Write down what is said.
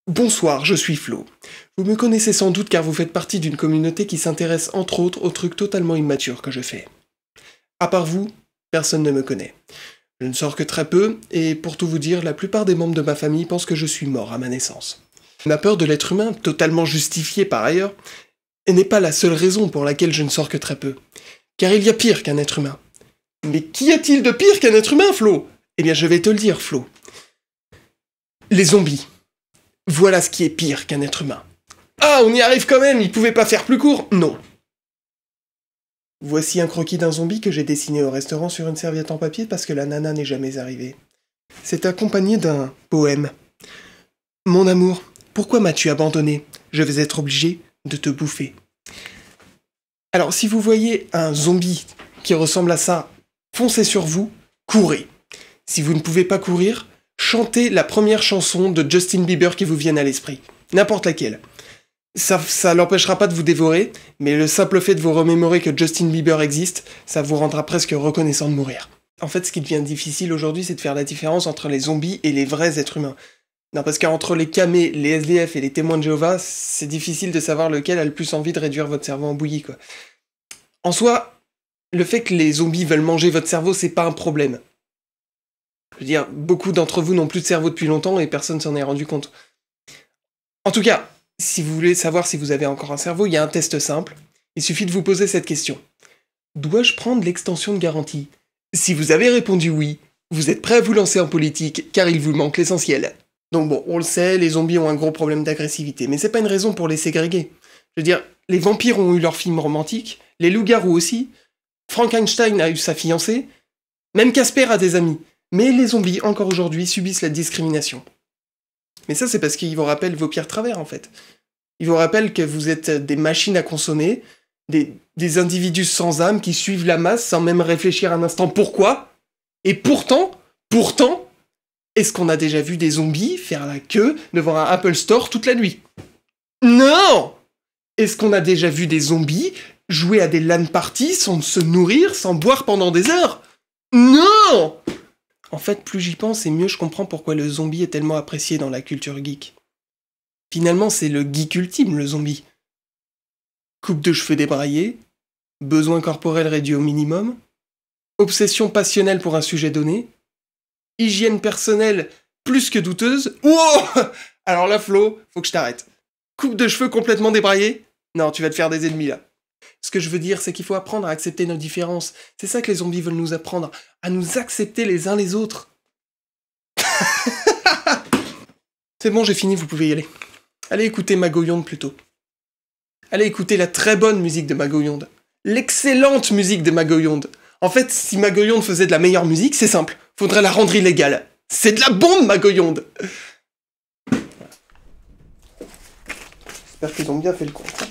Bonsoir, je suis Flo. Vous me connaissez sans doute car vous faites partie d'une communauté qui s'intéresse entre autres aux trucs totalement immatures que je fais. À part vous, personne ne me connaît. Je ne sors que très peu, et pour tout vous dire, la plupart des membres de ma famille pensent que je suis mort à ma naissance. Ma peur de l'être humain, totalement justifiée par ailleurs, n'est pas la seule raison pour laquelle je ne sors que très peu. Car il y a pire qu'un être humain. Mais qu'y a-t-il de pire qu'un être humain, Flo? Eh bien je vais te le dire, Flo. Les zombies. Voilà ce qui est pire qu'un être humain. Ah, on y arrive quand même, il pouvait pas faire plus court? Non. Voici un croquis d'un zombie que j'ai dessiné au restaurant sur une serviette en papier parce que la nana n'est jamais arrivée. C'est accompagné d'un poème. Mon amour, pourquoi m'as-tu abandonné? Je vais être obligé de te bouffer. Alors, si vous voyez un zombie qui ressemble à ça foncer sur vous, courez. Si vous ne pouvez pas courir, chantez la première chanson de Justin Bieber qui vous vienne à l'esprit. N'importe laquelle. Ça l'empêchera pas de vous dévorer, mais le simple fait de vous remémorer que Justin Bieber existe, ça vous rendra presque reconnaissant de mourir. En fait, ce qui devient difficile aujourd'hui, c'est de faire la différence entre les zombies et les vrais êtres humains. Non, parce qu'entre les camés, les SDF et les témoins de Jéhovah, c'est difficile de savoir lequel a le plus envie de réduire votre cerveau en bouillie, quoi. En soi, le fait que les zombies veulent manger votre cerveau, c'est pas un problème. Je veux dire, beaucoup d'entre vous n'ont plus de cerveau depuis longtemps et personne s'en est rendu compte. En tout cas, si vous voulez savoir si vous avez encore un cerveau, il y a un test simple. Il suffit de vous poser cette question. Dois-je prendre l'extension de garantie? Si vous avez répondu oui, vous êtes prêt à vous lancer en politique, car il vous manque l'essentiel. Donc bon, on le sait, les zombies ont un gros problème d'agressivité, mais c'est pas une raison pour les ségréguer. Je veux dire, les vampires ont eu leur film romantique, les loups-garous aussi, Frankenstein a eu sa fiancée, même Casper a des amis. Mais les zombies, encore aujourd'hui, subissent la discrimination. Mais ça, c'est parce qu'ils vous rappellent vos pires travers, en fait. Ils vous rappellent que vous êtes des machines à consommer, des individus sans âme qui suivent la masse sans même réfléchir un instant pourquoi. Et pourtant, est-ce qu'on a déjà vu des zombies faire la queue devant un Apple Store toute la nuit? Non! Est-ce qu'on a déjà vu des zombies jouer à des LAN parties sans se nourrir, sans boire pendant des heures? Non! En fait, plus j'y pense et mieux je comprends pourquoi le zombie est tellement apprécié dans la culture geek. Finalement, c'est le geek ultime, le zombie. Coupe de cheveux débraillée, besoins corporels réduits au minimum, obsession passionnelle pour un sujet donné, hygiène personnelle plus que douteuse. Wow! Alors là, Flo, faut que je t'arrête. Coupe de cheveux complètement débraillée? Non, tu vas te faire des ennemis là. Ce que je veux dire, c'est qu'il faut apprendre à accepter nos différences. C'est ça que les zombies veulent nous apprendre, à nous accepter les uns les autres. C'est bon, j'ai fini, vous pouvez y aller. Allez écouter Magoyonde plutôt. Allez écouter la très bonne musique de Magoyonde. L'excellente musique de Magoyonde. En fait, si Magoyonde faisait de la meilleure musique, c'est simple. Faudrait la rendre illégale. C'est de la bombe, Magoyonde. J'espère qu'ils ont bien fait le compte.